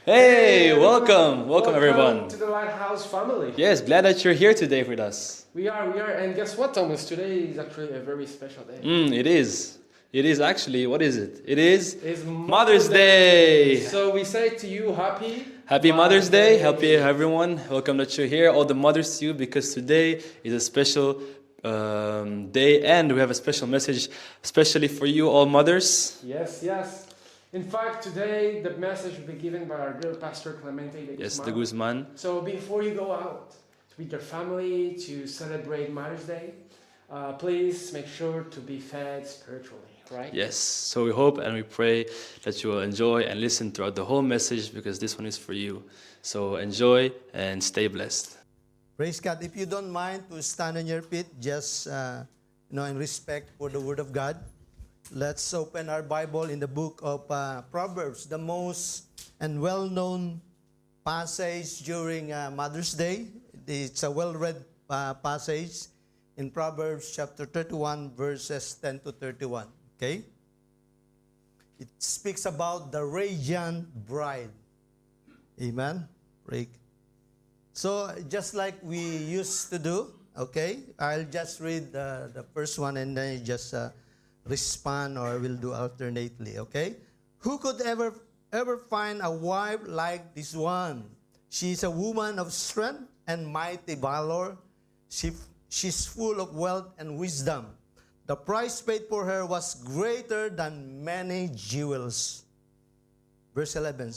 Hey, welcome everyone. to the Lighthouse family. Yes, glad that you're here today with us. We are, and guess what, Thomas? Today is actually a very special day. It is. It is actually, what is it? It is It's Mother's Day. So we say to you, Happy Mother's Day. Happy everyone. Welcome that you're here. All the mothers to you, because today is a special day, and we have a special message, especially for you, all mothers. Yes, yes. In fact, today the message will be given by our dear Pastor Clemente de Yes, Guzman. the Guzman. So before you go out with your family to celebrate Mother's Day, please make sure to be fed spiritually, right? Yes, so we hope and we pray that you will enjoy and listen throughout the whole message, because this one is for you. So enjoy and stay blessed. Praise God. If you don't mind to stand on your feet, just in respect for the Word of God, let's open our Bible in the book of Proverbs, the most and well-known passage during Mother's Day. It's a well-read passage in Proverbs chapter 31, verses 10 to 31. Okay? It speaks about the radiant bride. Amen? Pray. So, just like we used to do, okay, I'll just read the first one and then you just respond, or we'll do alternately, okay? Who could ever find a wife like this one? She is a woman of strength and mighty valor. She's full of wealth and wisdom. The price paid for her was greater than many jewels. Verse 11.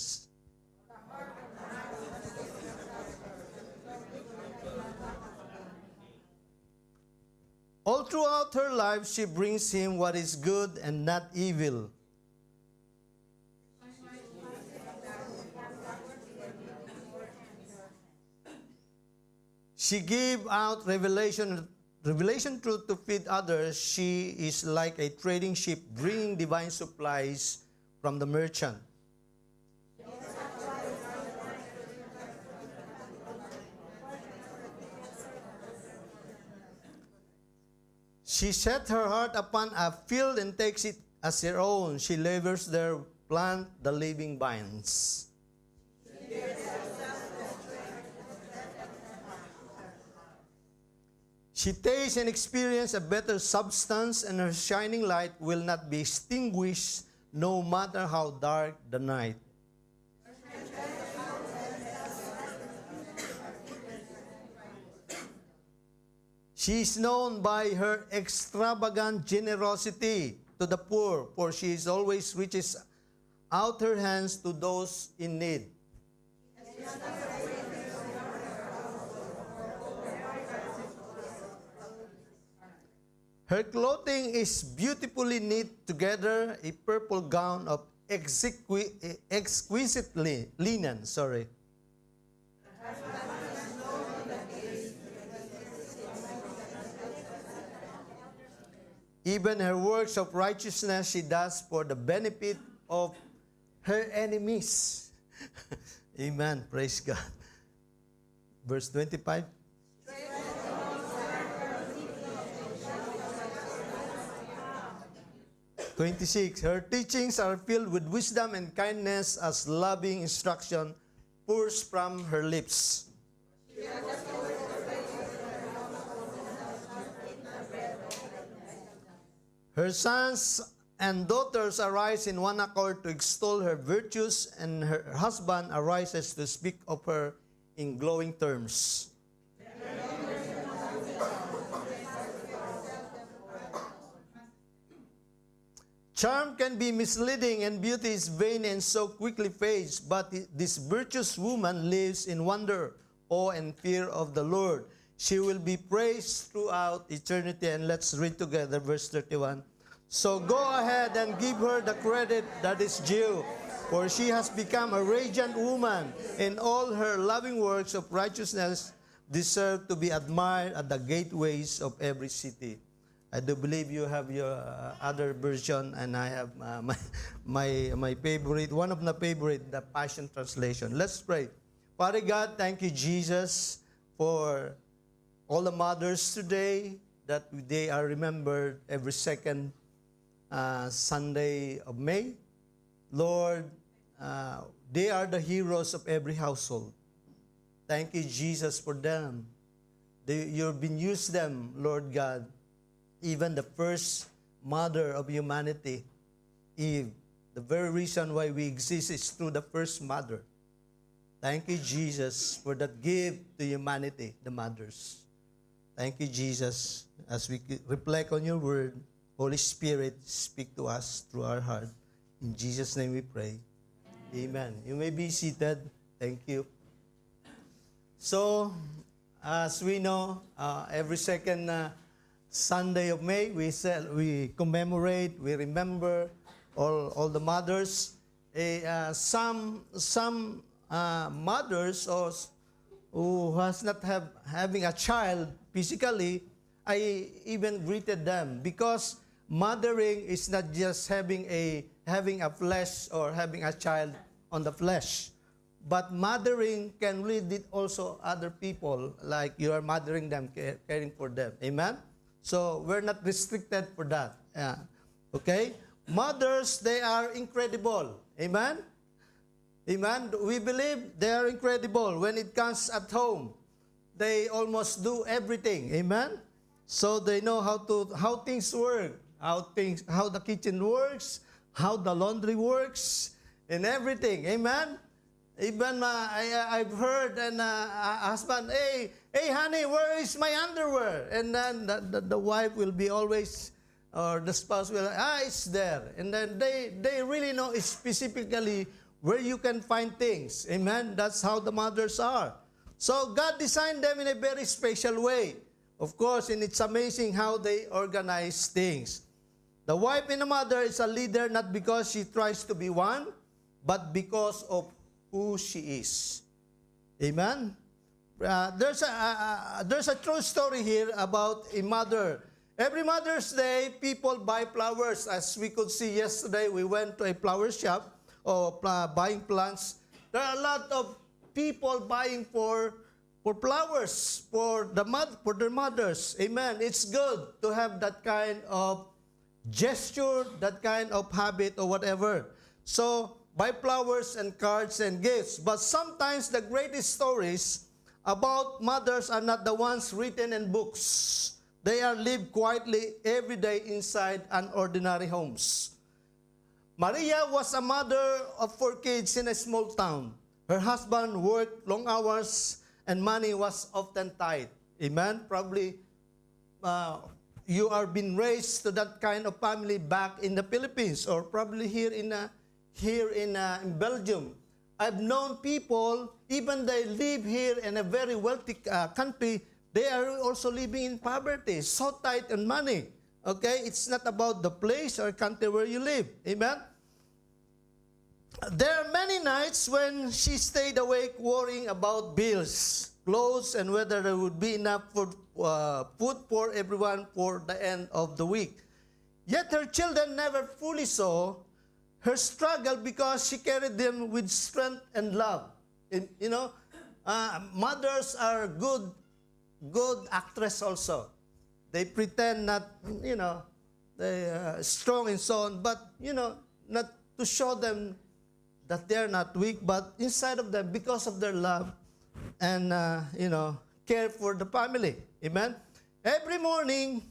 All throughout her life, she brings him what is good and not evil. She gave out revelation truth to feed others. She is like a trading ship bringing divine supplies from the merchant. She set her heart upon a field and takes it as her own. She labors there, plant the living vines. She tastes and experiences a better substance, and her shining light will not be extinguished no matter how dark the night. She is known by her extravagant generosity to the poor, for she is always reaches out her hands to those in need. Her clothing is beautifully knit together, a purple gown of exquisitely linen. Even her works of righteousness she does for the benefit of her enemies. Amen. Praise God. Verse 25. Her teachings are filled with wisdom and kindness, as loving instruction pours from her lips. Her sons and daughters arise in one accord to extol her virtues, and her husband arises to speak of her in glowing terms. Charm can be misleading, and beauty is vain and so quickly fades, but this virtuous woman lives in wonder, awe, and fear of the Lord. She will be praised throughout eternity. And let's read together verse 31. So go ahead and give her the credit that is due, for she has become a radiant woman, and all her loving works of righteousness deserve to be admired at the gateways of every city. I do believe you have your other version, and I have my favorite, one of my favorite, the Passion Translation. Let's pray. Father God, thank you, Jesus, for all the mothers today, that they are remembered every second Sunday of May. Lord, they are the heroes of every household. Thank you, Jesus, for them. You've been used them, Lord God. Even the first mother of humanity, Eve. The very reason why we exist is through the first mother. Thank you, Jesus, for that gift to humanity, the mothers. Thank you, Jesus. As we reflect on your word, Holy Spirit, speak to us through our heart. In Jesus' name we pray. Amen. You may be seated. Thank you. So, as we know, every second Sunday of May, we commemorate, we remember all the mothers. Some mothers who has not having a child physically, I even greeted them, because mothering is not just having a flesh or having a child on the flesh, but mothering can lead also other people, like you are mothering them, caring for them. Amen. So we're not restricted for that. Okay. Mothers, they are incredible. Amen? Amen? We believe they are incredible. When it comes at home, they almost do everything. Amen? So they know how things work, how the kitchen works, how the laundry works, and everything. Amen? Even I've heard a husband, hey honey, where is my underwear? And then the wife will be always, or the spouse will, it's there. And then they really know specifically where you can find things. Amen? That's how the mothers are. So God designed them in a very special way. Of course, and it's amazing how they organize things. The wife and the mother is a leader not because she tries to be one, but because of who she is. Amen? There's a true story here about a mother. Every Mother's Day, people buy flowers. As we could see yesterday, we went to a flower shop or buying plants. There are a lot of people buying for flowers for their mothers. Amen. It's good to have that kind of gesture, that kind of habit or whatever. So buy flowers and cards and gifts. But sometimes the greatest stories about mothers are not the ones written in books. They are lived quietly every day inside ordinary homes. Maria was a mother of 4 kids in a small town. Her husband worked long hours and money was often tight. Amen? Probably you are being raised to that kind of family back in the Philippines or probably here in Belgium. I've known people, even they live here in a very wealthy country, they are also living in poverty, so tight on money. Okay? It's not about the place or country where you live. Amen? There are many nights when she stayed awake worrying about bills, clothes, and whether there would be enough food for everyone for the end of the week. Yet her children never fully saw her struggle because she carried them with strength and love. You know, mothers are good actress also. They pretend not, they are strong and so on, but, not to show them that they are not weak, but inside of them, because of their love and, care for the family. Amen? Every morning,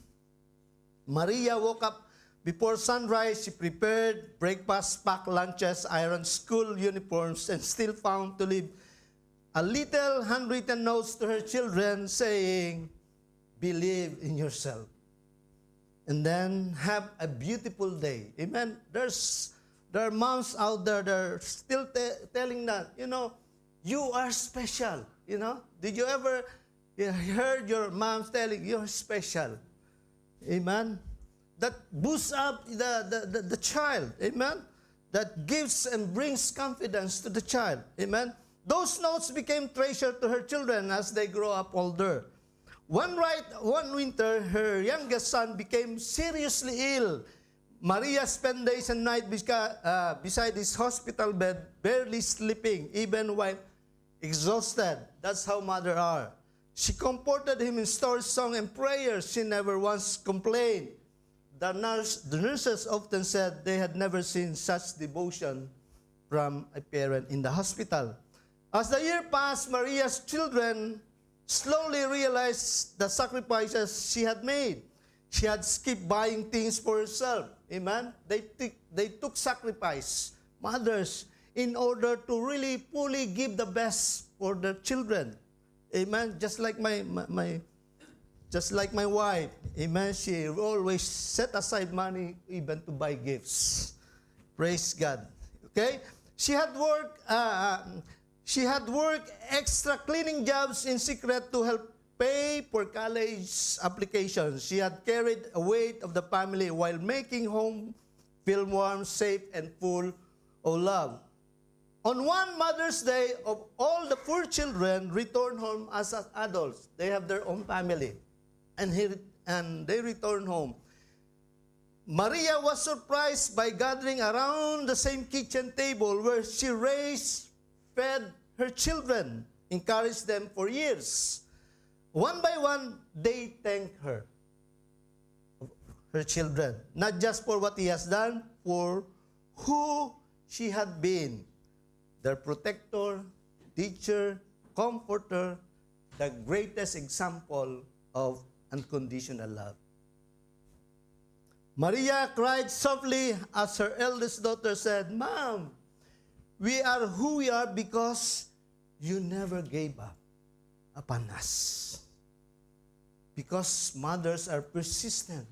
Maria woke up before sunrise. She prepared breakfast, packed lunches, ironed school uniforms, and still found to leave a little handwritten notes to her children saying, believe in yourself. And then have a beautiful day. Amen? There are moms out there that are still telling that, you are special. Did you ever heard your moms telling you're special? Amen? That boosts up the child. Amen? That gives and brings confidence to the child. Amen? Those notes became treasure to her children as they grow up older. One winter, her youngest son became seriously ill. Maria spent days and nights beside his hospital bed, barely sleeping, even while exhausted. That's how mothers are. She comforted him in stories, song, and prayers. She never once complained. The nurses often said they had never seen such devotion from a parent in the hospital. As the year passed, Maria's children slowly realized the sacrifices she had made. She had skipped buying things for herself. Amen? They took sacrifice, mothers, in order to really fully give the best for their children. Amen? Just like my wife. Amen? She always set aside money even to buy gifts. Praise God. Okay? She had worked extra cleaning jobs in secret to help pay for college applications. She had carried a weight of the family while making home feel warm, safe, and full of love. On one Mother's Day, of all the 4 children returned home as adults. They have their own family. And they returned home. Maria was surprised by gathering around the same kitchen table where she fed her children, encouraged them for years. One by one, they thanked her children, not just for what he has done, for who she had been, their protector, teacher, comforter, the greatest example of unconditional love. Maria cried softly as her eldest daughter said, "Mom, we are who we are because you never gave up upon us." Because mothers are persistent,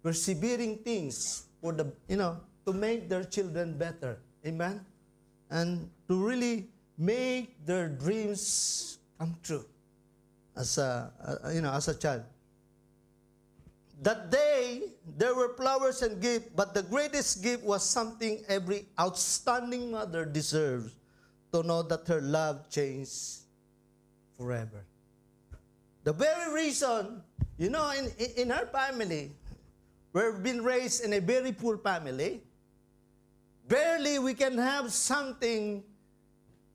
persevering things for to make their children better. Amen? And to really make their dreams come true as a child. That day, there were flowers and gifts, but the greatest gift was something every outstanding mother deserves, to know that her love changed forever. The very reason, in our family, we've been raised in a very poor family. Barely we can have something,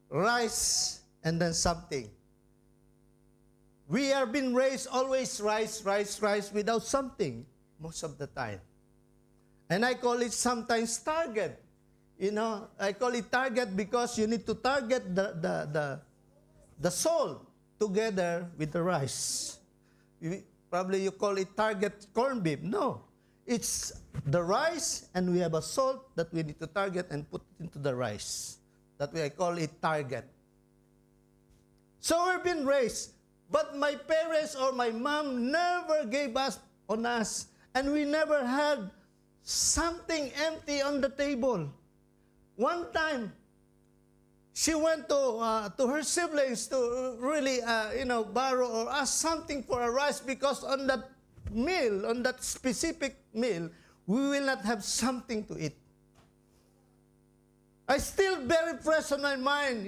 rice, and then something. We are being raised always rice, without something, most of the time. And I call it sometimes target. I call it target because you need to target the salt together with the rice. Probably you call it target corned beef. No. It's the rice and we have a salt that we need to target and put into the rice. That way I call it target. So we've been raised. But my parents or my mom never gave us on us. And we never had something empty on the table. One time, she went to her siblings to really, borrow or ask something for a rice because on that meal, on that specific meal, we will not have something to eat. I still very fresh on my mind,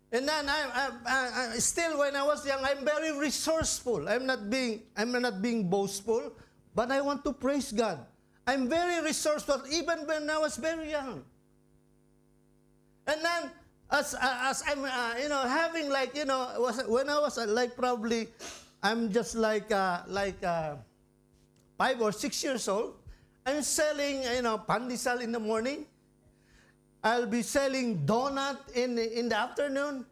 And then I still, when I was young, I'm very resourceful. I'm not being boastful, but I want to praise God. I'm very resourceful, even when I was very young. And then, as I'm, having when I was probably, I'm just 5 or 6 years old. I'm selling, pandesal in the morning. I'll be selling donut in the afternoon.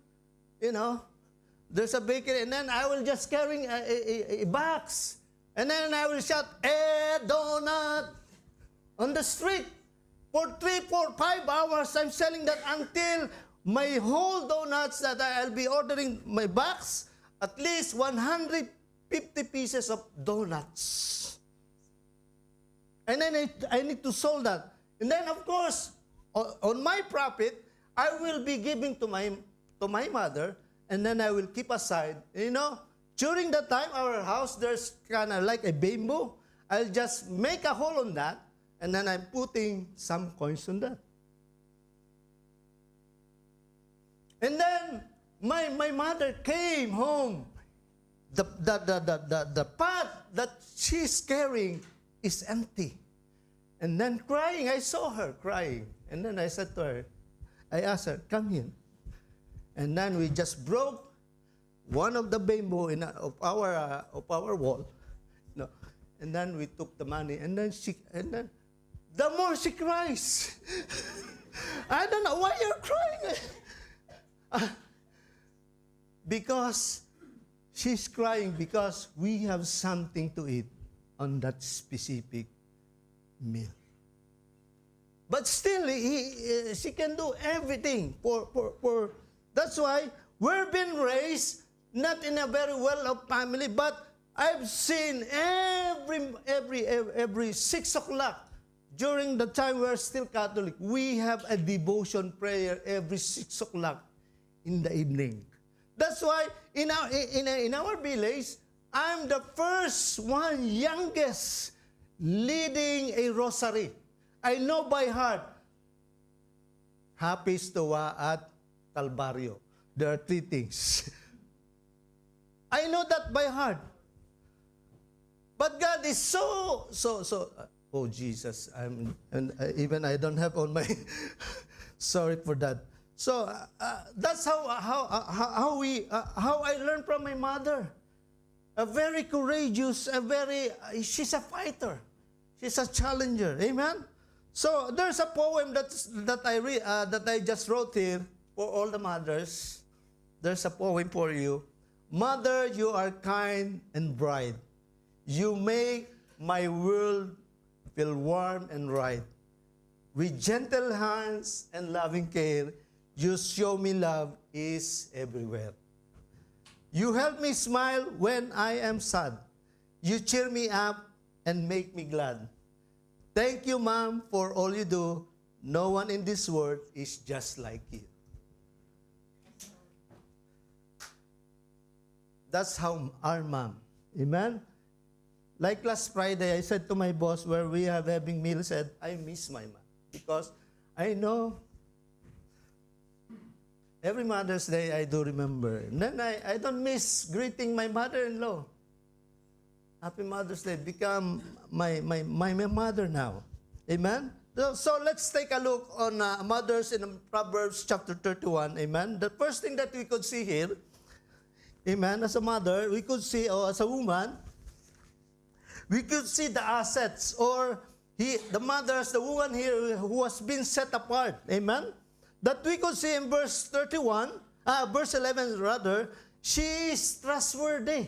There's a bakery, and then I will just carrying a box, and then I will shout, donut on the street. For 3, 4, 5 hours, I'm selling that until my whole donuts that I'll be ordering my box, at least 150 pieces of donuts. And then I need to sell that. And then, of course, on my profit, I will be giving to my mother, and then I will keep aside. During that time, our house, there's kind of like a bamboo. I'll just make a hole on that, and then I'm putting some coins on that. And then my mother came home. The pot that she's carrying is empty. And then crying, I saw her crying. And then I said to her, I asked her, come here. And then we just broke one of the bamboo of our wall. And then we took the money. And then the more she cries. I don't know why you're crying. Because she's crying because we have something to eat on that specific meal. But still, she can do everything for. That's why we're being raised not in a very well-off family, but I've seen every 6 o'clock during the time we're still Catholic, we have a devotion prayer every 6 o'clock in the evening. That's why in our village, I'm the first one, youngest, leading a rosary. I know by heart, Happy Stoa at Calvario. There are 3 things. I know that by heart. But God is so. Oh Jesus, even I don't have on my. Sorry for that. So that's how I learned from my mother. A very courageous, she's a fighter. She's a challenger. Amen. So there's a poem that I just wrote here for all the mothers. There's a poem for you. Mother, you are kind and bright. You make my world feel warm and right. With gentle hands and loving care, you show me love is everywhere. You help me smile when I am sad. You cheer me up and make me glad. Thank you, Mom, for all you do. No one in this world is just like you. That's how our mom. Amen? Like last Friday, I said to my boss where we are having meal, said, I miss my mom. Because I know every Mother's Day I do remember. And then I don't miss greeting my mother-in-law. Happy Mother's Day. Become my mother now. Amen? So let's take a look on mothers in Proverbs chapter 31. Amen? The first thing that we could see here, amen, as a mother, we could see, or as a woman, we could see the assets, or the mothers, the woman here who has been set apart. Amen? That we could see in verse 11 rather, she is trustworthy.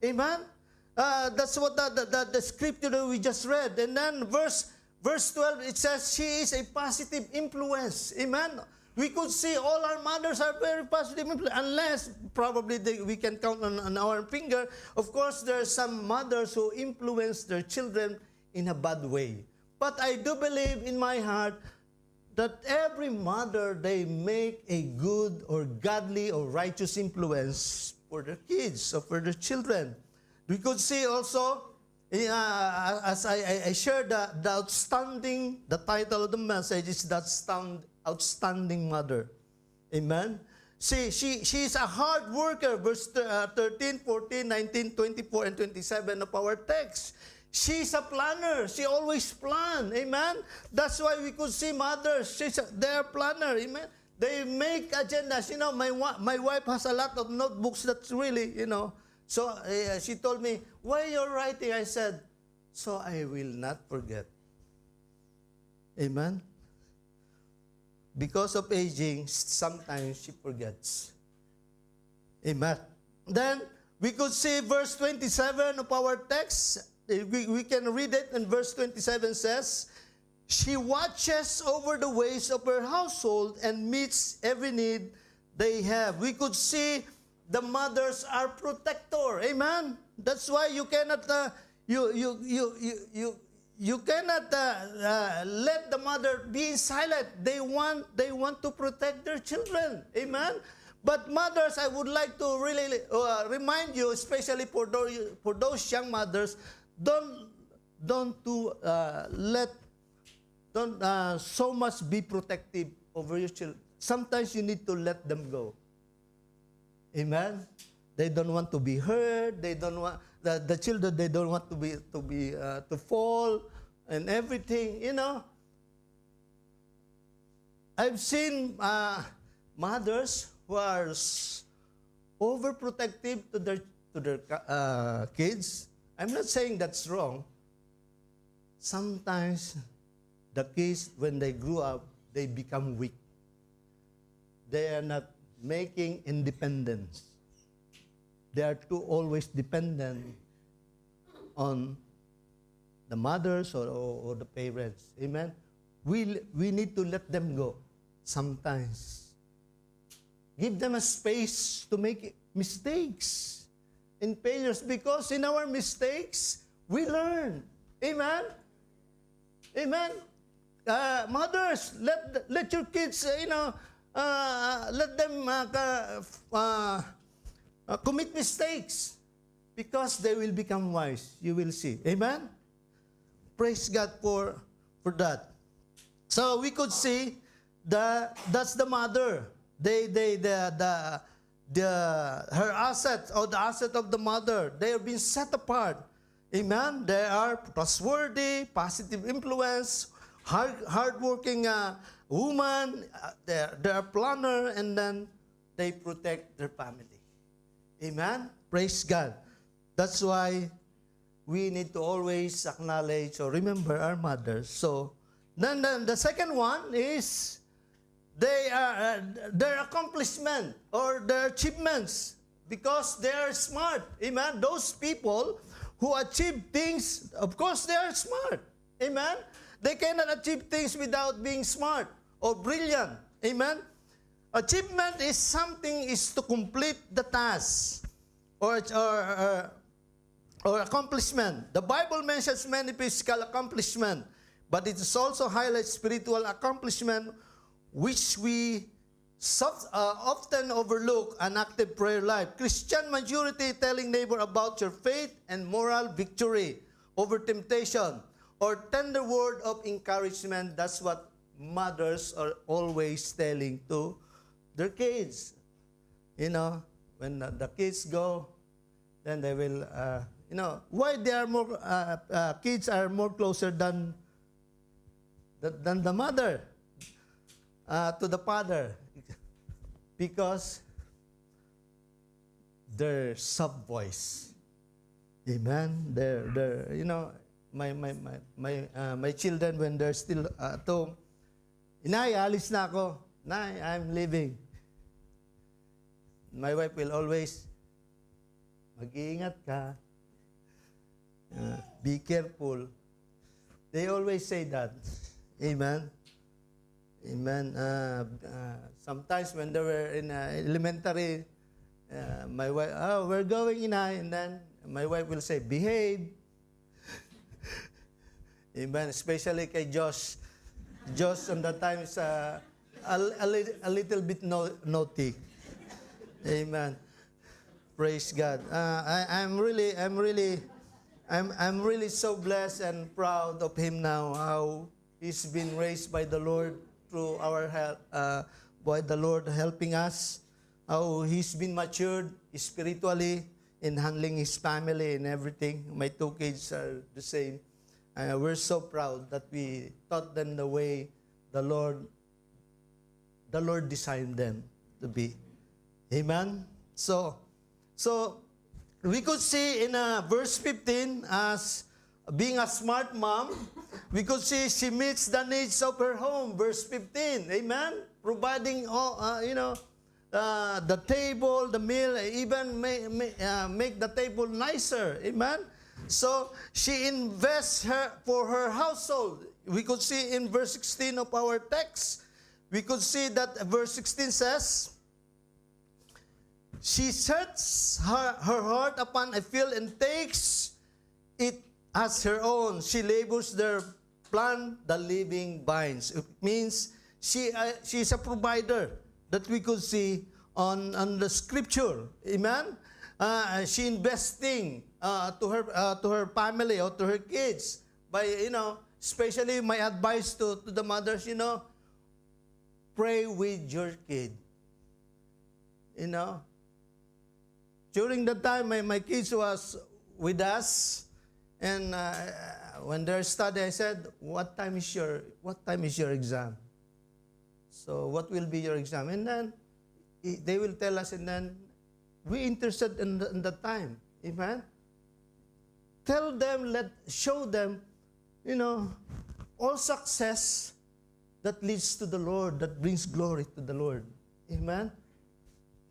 Amen? That's what the scripture that we just read. And then verse 12, it says she is a positive influence. Amen? We could see all our mothers are very positive influence, unless probably we can count on our finger. Of course, there are some mothers who influence their children in a bad way. But I do believe in my heart that every mother, they make a good or godly or righteous influence for their kids or for their children. We could see also, as I shared, the title of the message is that outstanding mother. Amen? See, she is a hard worker. Verse 13, 14, 19, 24, and 27 of our text. She's a planner. She always plan. Amen? That's why we could see mothers. They're planner. Amen? They make agendas. You know, my wife has a lot of notebooks that's really, So she told me, why you're writing? I said, so I will not forget. Amen? Because of aging, sometimes she forgets. Amen? Then, we could see verse 27 of our text. We can read it, and verse 27 says, she watches over the ways of her household and meets every need they have. We could see the mothers are protector. Amen? That's why you cannot you cannot let the mother be silent. They want to protect their children. Amen? But mothers, I would like to really remind you, especially for those young mothers, don't so much be protective over your children. Sometimes you need to let them go. Amen. They don't want to be hurt. They don't want the children. They don't want to fall and everything. I've seen mothers who are overprotective to their kids. I'm not saying that's wrong. Sometimes the kids, when they grew up, they become weak. They are not making independence. They are too always dependent on the mothers or the parents. Amen? We need to let them go sometimes. Give them a space to make mistakes and failures, because in our mistakes, we learn. Amen? Amen? Mothers, let your kids, let them commit mistakes, because they will become wise. You will see. Amen? Praise God for that. So we could see that's the mother. Her asset, or the asset of the mother, they have been set apart. Amen? They are trustworthy, positive influence, hardworking woman. They're a planner, and then they protect their family. Amen? Praise God. That's why we need to always acknowledge or remember our mothers. So then the second one is their accomplishment or their achievements, because they are smart. Amen? Those people who achieve things, of course they are smart. Amen? They cannot achieve things without being smart or brilliant. Amen? Achievement is something is to complete the task or accomplishment. The Bible mentions many physical accomplishment, but it also highlights spiritual accomplishment, which we often overlook. An active prayer life, Christian maturity, telling neighbor about your faith and moral victory over temptation, or tender word of encouragement. That's what mothers are always telling to their kids. When the kids go, then they will, why they are more, kids are more closer than the mother to the father, because their soft voice. Amen. My children, when they're still at home, Inay, alis na ako. Nay, I'm leaving. My wife will always, mag-iingat ka. Be careful. They always say that. Amen. Amen. Sometimes when they were in elementary, my wife, we're going, Inay, and then my wife will say, behave. Amen. Especially kay Josh. Josh on that time is a little bit naughty. Amen. Praise God. I'm really so blessed and proud of him now. How he's been raised by the Lord through our help, by the Lord helping us. How he's been matured spiritually in handling his family and everything. My two kids are the same. We're so proud that we taught them the way the Lord designed them to be. Amen? So we could see in verse 15, as being a smart mom, we could see she meets the needs of her home. Verse 15, amen? Providing all, the table, the meal, even make the table nicer. Amen? So she invests for her household. We could see in verse 16 of our text, we could see that verse 16 says, she sets her heart upon a field and takes it as her own. She labors there, plant the living vines. It means she's a provider that we could see on the scripture. Amen? She investing to her family or to her kids by, especially my advice to the mothers, pray with your kid. During the time my kids was with us, and when they're studying, I said, what time is your exam? So what will be your exam? And then they will tell us, and then we interested in the time. Amen? Tell them, show them, all success that leads to the Lord, that brings glory to the Lord. Amen?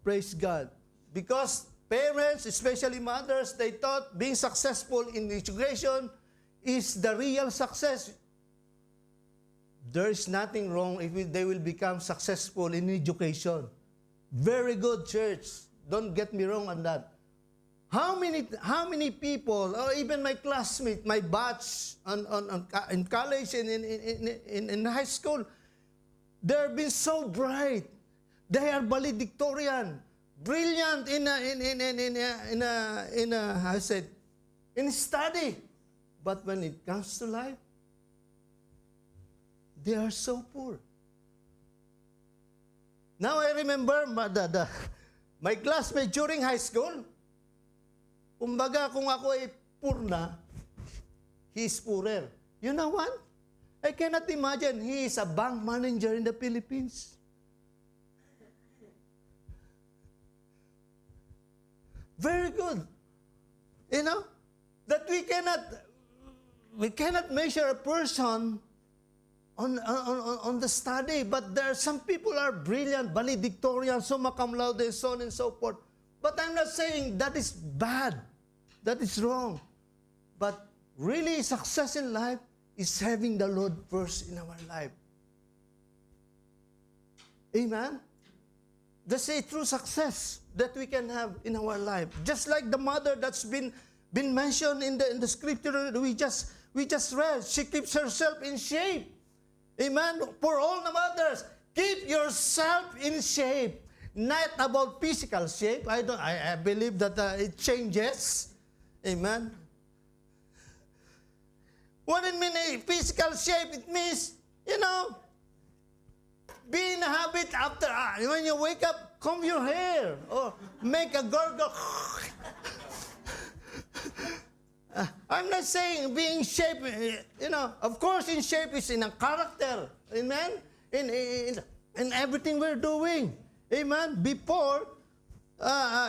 Praise God. Because parents, especially mothers, they thought being successful in education is the real success. There is nothing wrong if they will become successful in education. Very good, church. Don't get me wrong on that. How many people, or even my classmates, my batch in college and in high school, they've been so bright. They are valedictorian, brilliant in study. But when it comes to life, they are so poor. Now I remember my classmate during high school. Kumbaga, kung ako ay poor na, he is poorer. You know what? I cannot imagine he is a bank manager in the Philippines. Very good. You know, that we cannot measure a person on the study, but there are some people are brilliant, valedictorian, summa cum laude, and so on and so forth. But I'm not saying that is bad. That is wrong. But really, success in life is having the Lord first in our life. Amen? That's a true success that we can have in our life. Just like the mother that's been mentioned in the scripture we just read. She keeps herself in shape. Amen? For all the mothers, keep yourself in shape. Not about physical shape. I believe that it changes. Amen? What it means physical shape? It means, be in a habit after, when you wake up, comb your hair or make a gurgle. I'm not saying being shape, of course in shape is in a character. Amen? In everything we're doing. Amen? Before,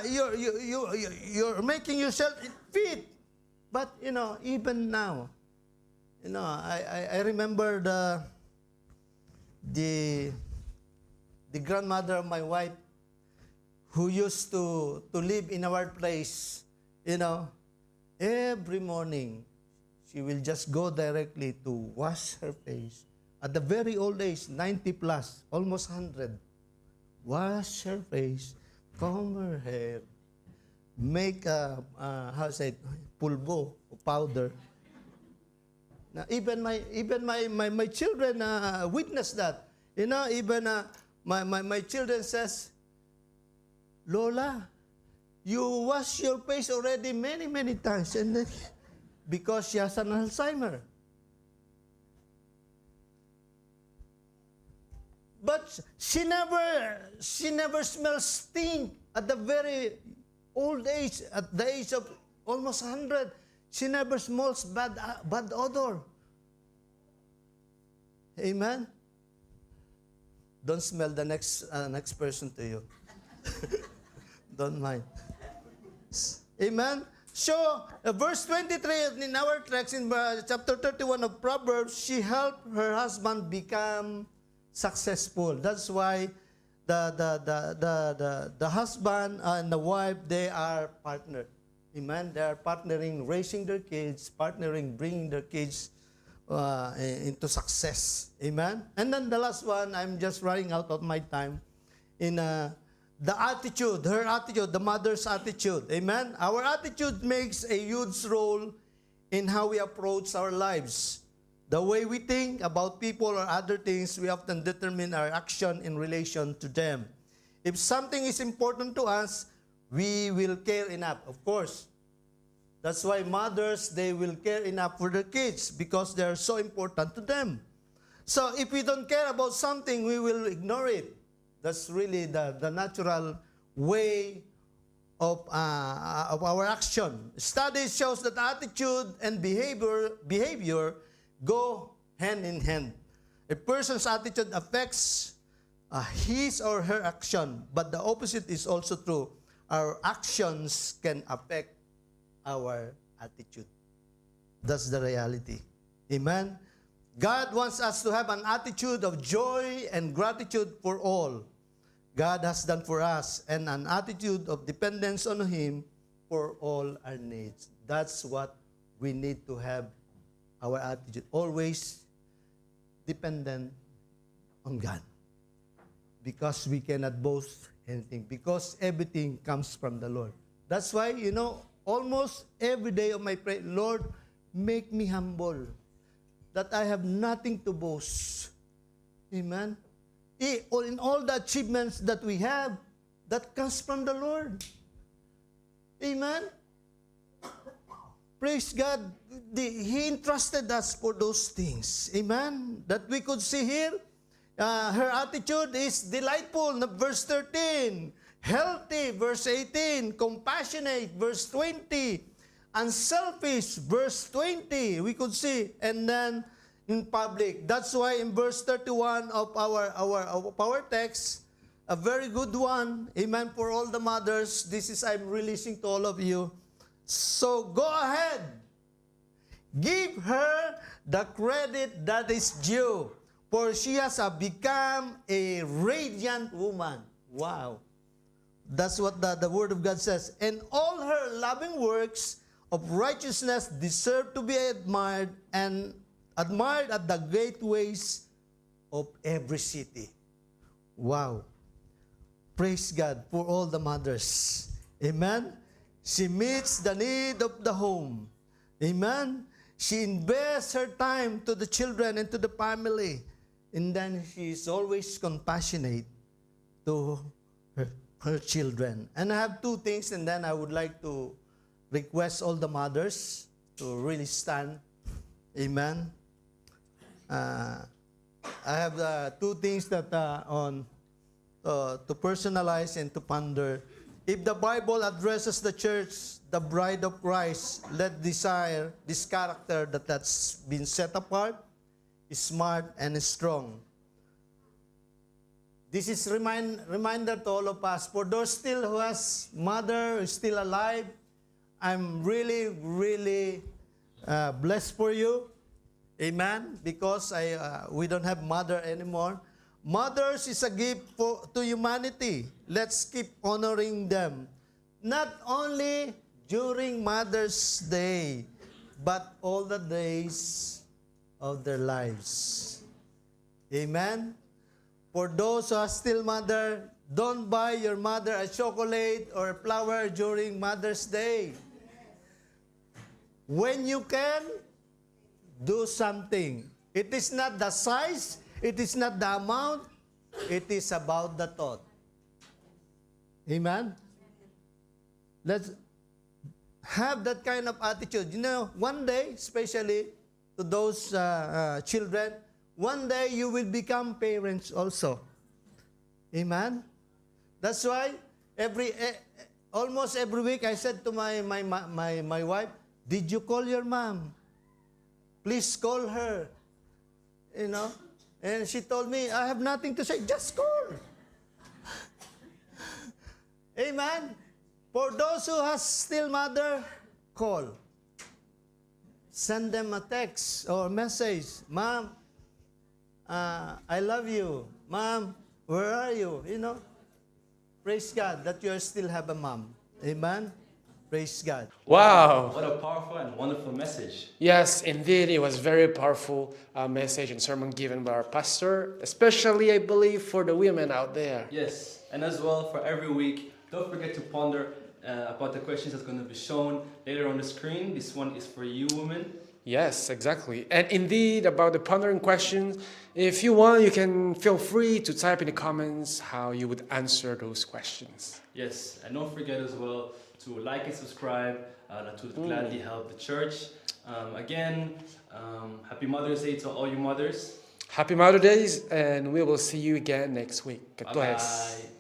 you're making yourself fit. But, even now, I remember the grandmother of my wife who used to live in our place, every morning, she will just go directly to wash her face. At the very old age, 90 plus, almost 100. Wash her face, comb her hair, make pulbo, powder. Now, even my children witness that. Even my children says, Lola, you wash your face already many, many times. And then, because she has an Alzheimer. But she never smells stink at the very old age, at the age of almost 100. She never smells bad odor. Amen? Don't smell the next person to you. Don't mind. Amen? So, verse 23 in our text, in chapter 31 of Proverbs, she helped her husband become successful. That's why the husband and the wife, they are partnered. Amen? They are partnering, raising their kids, partnering, bringing their kids into success. Amen? And then the last one, I'm just running out of my time, in the attitude, her attitude, the mother's attitude. Amen? Our attitude makes a huge role in how we approach our lives. The way we think about people or other things, we often determine our action in relation to them. If something is important to us, we will care enough, of course. That's why mothers, they will care enough for their kids because they are so important to them. So if we don't care about something, we will ignore it. That's really the natural way of our action. Studies shows that attitude and behavior go hand in hand. A person's attitude affects his or her action, but the opposite is also true. Our actions can affect our attitude. That's the reality. Amen? God wants us to have an attitude of joy and gratitude for all God has done for us, and an attitude of dependence on Him for all our needs. That's what we need to have, our attitude. Always dependent on God. Because we cannot boast anything. Because everything comes from the Lord. That's why, almost every day of my prayer, Lord, make me humble, that I have nothing to boast. Amen? In all the achievements that we have, that comes from the Lord. Amen? Praise God. He entrusted us for those things. Amen? That we could see here, her attitude is delightful, verse 13. Healthy, verse 18. Compassionate, verse 20. Unselfish, verse 20. We could see. And then, in public. That's why in verse 31 of our text, a very good one, amen, for all the mothers. This is I'm releasing to all of you. So go ahead. Give her the credit that is due, for she has become a radiant woman. Wow. That's what the Word of God says. And all her loving works of righteousness deserve to be admired at the gateways of every city. Wow. Praise God for all the mothers. Amen. She meets the need of the home. Amen. She invests her time to the children and to the family. And then she is always compassionate to her children. And I have two things, and then I would like to request all the mothers to really stand. Amen. I have two things that to personalize and to ponder. If the Bible addresses the church, the bride of Christ, let desire this character that's been set apart, smart, and strong. This is reminder to all of us. For those still who has mother who's still alive, I'm really, really blessed for you. Amen. Because we don't have mother anymore. Mothers is a gift to humanity. Let's keep honoring them. Not only during Mother's Day, but all the days of their lives. Amen. For those who are still mother, don't buy your mother a chocolate or a flower during Mother's Day. When you can, do something. It is not the size, it is not the amount, it is about the thought. Amen? Let's have that kind of attitude. One day, especially to those children, one day you will become parents also. Amen? That's why almost every week I said to my wife, did you call your mom? Please call her. And she told me, I have nothing to say. Just call. Amen. For those who has still mother, call. Send them a text or message. Mom, I love you. Mom, where are you? Praise God that you still have a mom. Amen. Praise God. Wow. What a powerful and wonderful message. Yes, indeed, it was very powerful message and sermon given by our pastor, especially, I believe, for the women out there. Yes, and as well for every week, don't forget to ponder about the questions that's going to be shown later on the screen. This one is for you, women. Yes, exactly. And indeed, about the pondering questions, if you want, you can feel free to type in the comments how you would answer those questions. Yes, and don't forget as well to like and subscribe to gladly help the church. Again, happy Mother's Day to all you mothers. Happy Mother's Day, and we will see you again next week. God bless. Bye-bye.